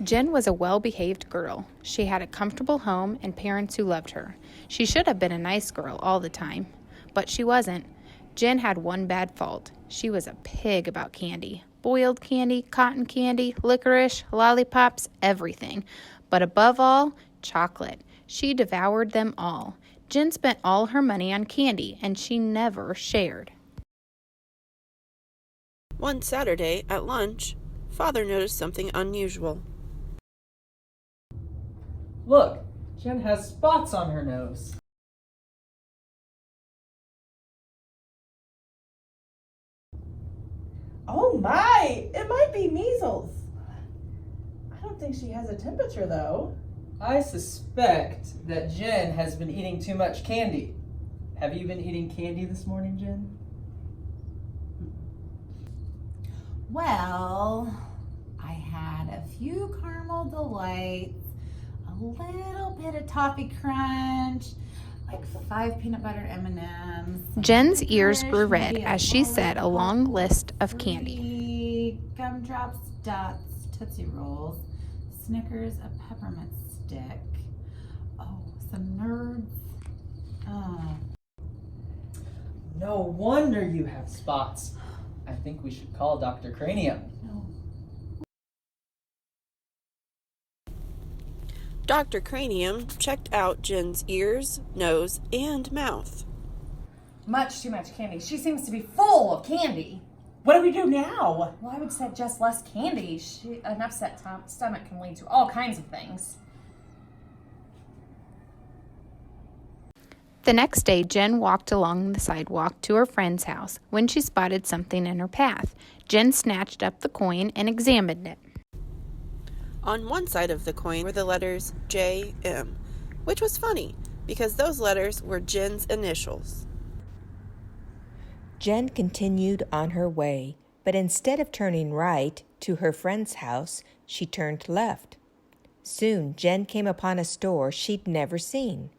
Jen was a well-behaved girl. She had a comfortable home and parents who loved her. She should have been a nice girl all the time, but she wasn't. Jen had one bad fault. She was a pig about candy. Boiled candy, cotton candy, licorice, lollipops, everything. But above all, chocolate. She devoured them all. Jen spent all her money on candy, and she never shared. One Saturday, at lunch, Father noticed something unusual. Look, Jen has spots on her nose. Oh my, it might be measles. I don't think she has a temperature though. I suspect that Jen has been eating too much candy. Have you been eating candy this morning, Jen? Well, I had a few caramel delights, a little bit of toffee crunch, like 5 peanut butter M&Ms. Jen's ears grew red as she said a long list of candy. Gumdrops, Dots, Tootsie Rolls, Snickers, a peppermint stick. Oh, some Nerds. No wonder you have spots. I think we should call Dr. Cranium. No. Dr. Cranium checked out Jen's ears, nose, and mouth. Much too much candy. She seems to be full of candy. What do we do now? Well, I would say just less candy. An upset stomach can lead to all kinds of things. The next day, Jen walked along the sidewalk to her friend's house when she spotted something in her path. Jen snatched up the coin and examined it. On one side of the coin were the letters J.M., which was funny because those letters were Jen's initials. Jen continued on her way, but instead of turning right to her friend's house, she turned left. Soon, Jen came upon a store she'd never seen.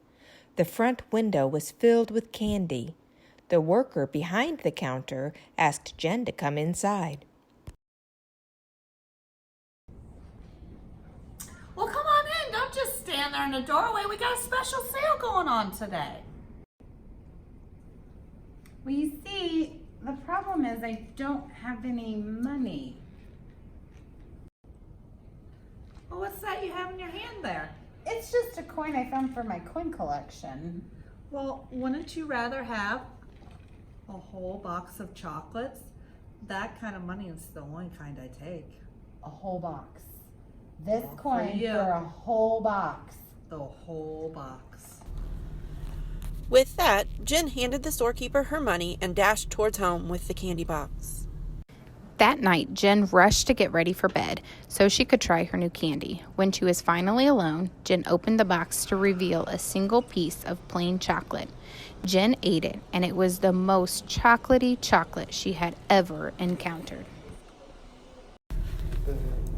The front window was filled with candy. The worker behind the counter asked Jen to come inside. Well, come on in. Don't just stand there in the doorway. We got a special sale going on today. Well, you see, the problem is I don't have any money. Well, what's that you have in your hand there? It's just a coin I found for my coin collection. Well, wouldn't you rather have a whole box of chocolates? That kind of money is the only kind I take. A whole box. This Well, coin you. for a whole box. The whole box. With that, Jen handed the storekeeper her money and dashed towards home with the candy box. That night, Jen rushed to get ready for bed so she could try her new candy. When she was finally alone, Jen opened the box to reveal a single piece of plain chocolate. Jen ate it, and it was the most chocolatey chocolate she had ever encountered.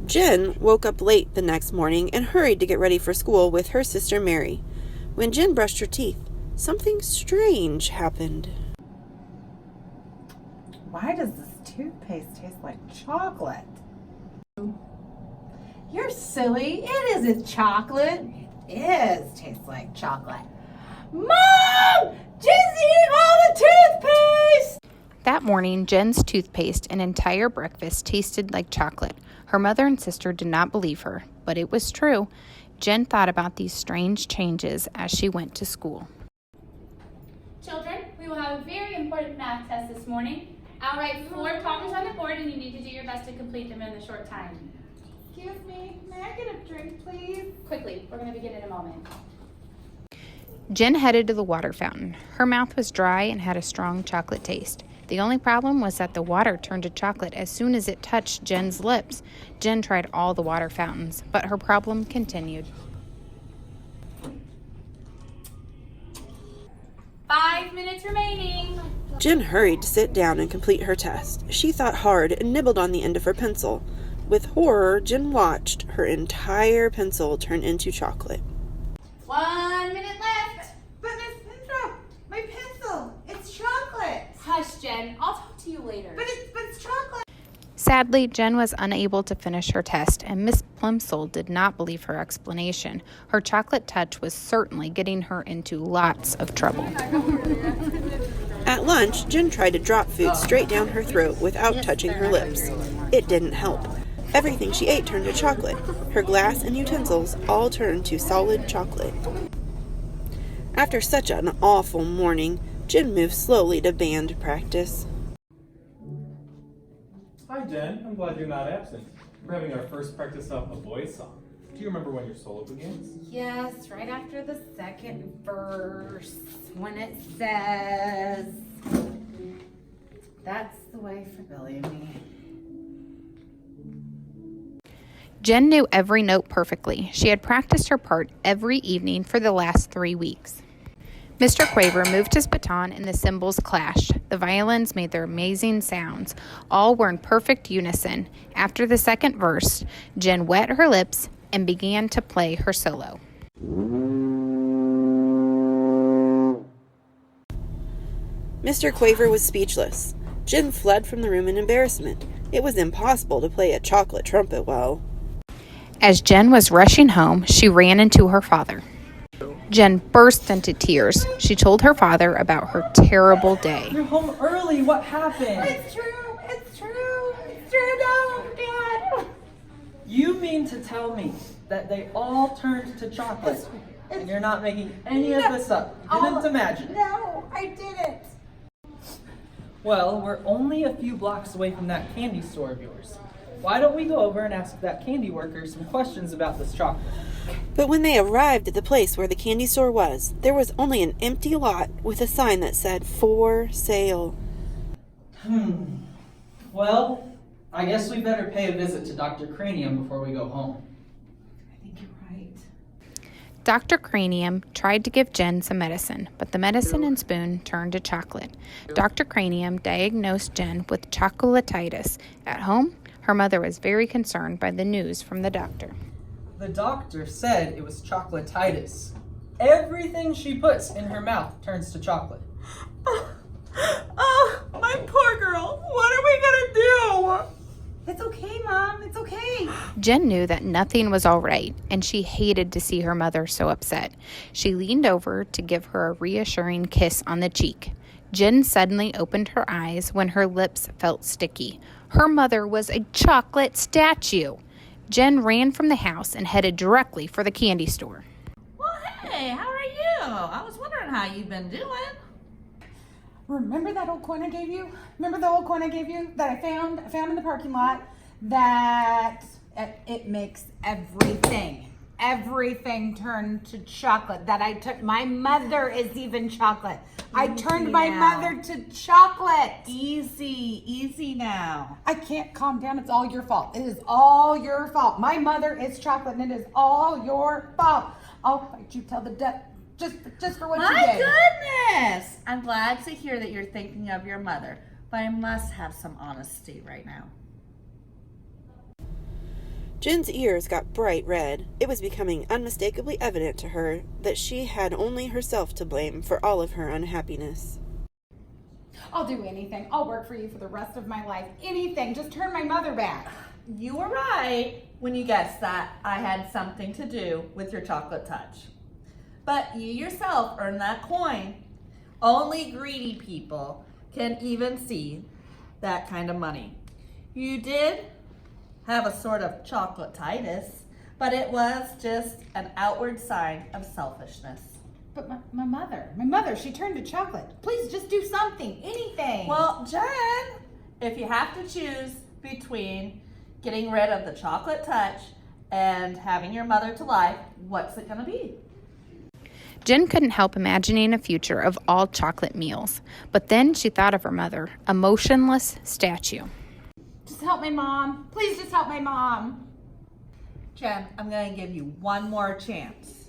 Jen woke up late the next morning and hurried to get ready for school with her sister Mary. When Jen brushed her teeth, something strange happened. Why does this toothpaste taste like chocolate? You're silly. It isn't chocolate. It tastes like chocolate. Mom! Jen's eating all the toothpaste! That morning, Jen's toothpaste and entire breakfast tasted like chocolate. Her mother and sister did not believe her, but it was true. Jen thought about these strange changes as she went to school. Children, we will have a very important math test this morning. I'll write 4 problems on the board and you need to do your best to complete them in a short time. Excuse me, may I get a drink, please? Quickly, we're going to begin in a moment. Jen headed to the water fountain. Her mouth was dry and had a strong chocolate taste. The only problem was that the water turned to chocolate as soon as it touched Jen's lips. Jen tried all the water fountains, but her problem continued. 5 minutes remaining. Jen hurried to sit down and complete her test. She thought hard and nibbled on the end of her pencil. With horror, Jen watched her entire pencil turn into chocolate. 1 minute left. But Miss Pinto, my pencil, it's chocolate. Hush, Jen. I'll talk to you later. But it's chocolate. Sadly, Jen was unable to finish her test, and Miss Plimsoll did not believe her explanation. Her chocolate touch was certainly getting her into lots of trouble. At lunch, Jen tried to drop food straight down her throat without touching her lips. It didn't help. Everything she ate turned to chocolate. Her glass and utensils all turned to solid chocolate. After such an awful morning, Jen moved slowly to band practice. Hi, Jen. I'm glad you're not absent. We're having our first practice of a boys' song. Do you remember when your solo begins? Yes, right after the second verse, when it says, "That's the way for Billy and me." Jen knew every note perfectly. She had practiced her part every evening for the last 3 weeks. Mr. Quaver moved his baton and the cymbals clashed. The violins made their amazing sounds. All were in perfect unison. After the second verse, Jen wet her lips and began to play her solo. Mr. Quaver was speechless. Jen fled from the room in embarrassment. It was impossible to play a chocolate trumpet well. As Jen was rushing home, she ran into her father. Jen burst into tears. She told her father about her terrible day. You're home early. What happened? It's true. It's true. It's true. No, Dad. You mean to tell me that they all turned to chocolate and you're not making any of this up? Didn't imagine. No, I didn't. Well, we're only a few blocks away from that candy store of yours. Why don't we go over and ask that candy worker some questions about this chocolate? But when they arrived at the place where the candy store was, there was only an empty lot with a sign that said, "For sale." Well, I guess we better pay a visit to Dr. Cranium before we go home. I think you're right. Dr. Cranium tried to give Jen some medicine, but the medicine and spoon turned to chocolate. Dr. Cranium diagnosed Jen with chocolatitis. At home, her mother was very concerned by the news from the doctor. The doctor said it was chocolatitis. Everything she puts in her mouth turns to chocolate. Oh, my poor girl. What are we gonna do? It's okay, Mom. It's okay. Jen knew that nothing was all right, and she hated to see her mother so upset. She leaned over to give her a reassuring kiss on the cheek. Jen suddenly opened her eyes when her lips felt sticky. Her mother was a chocolate statue. Jen ran from the house and headed directly for the candy store. Well, hey, how are you? I was wondering how you've been doing. Remember that old coin I gave you? Remember the old coin I gave you that I found in the parking lot? That it makes everything turn to chocolate. That I took. My mother is even chocolate. I turned my mother to chocolate. Easy now. I can't calm down. It's all your fault. It is all your fault. My mother is chocolate, and it is all your fault. I'll fight you till the death, just for what you My did. goodness! I'm glad to hear that you're thinking of your mother, but I must have some honesty right now. Jen's ears got bright red. It was becoming unmistakably evident to her that she had only herself to blame for all of her unhappiness. I'll do anything. I'll work for you for the rest of my life. Anything. Just turn my mother back. You were right when you guessed that I had something to do with your chocolate touch. But you yourself earned that coin. Only greedy people can even see that kind of money. You did have a sort of chocolatitis, but it was just an outward sign of selfishness. But my mother, she turned to chocolate. Please just do something, anything. Well, Jen, if you have to choose between getting rid of the chocolate touch and having your mother to life, what's it gonna be? Jen couldn't help imagining a future of all chocolate meals, but then she thought of her mother, a motionless statue. Just help my mom. Please just help my mom. Jen, I'm gonna give you one more chance.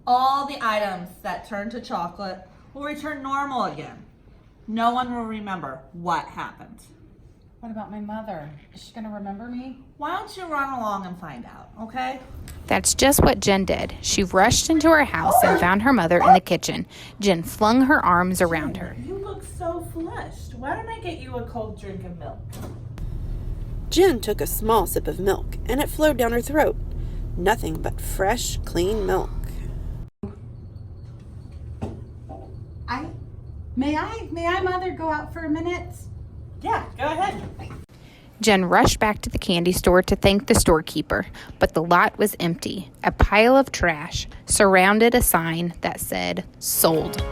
All the items that turn to chocolate will return normal again. No one will remember what happened. What about my mother? Is she gonna remember me? Why don't you run along and find out, okay? That's just what Jen did. She rushed into her house and found her mother in the kitchen. Jen flung her arms around her. You look so flushed. Why don't I get you a cold drink of milk? Jen took a small sip of milk, and it flowed down her throat. Nothing but fresh, clean milk. May I, Mother, go out for a minute? Yeah, go ahead. Jen rushed back to the candy store to thank the storekeeper, but the lot was empty. A pile of trash surrounded a sign that said, "Sold."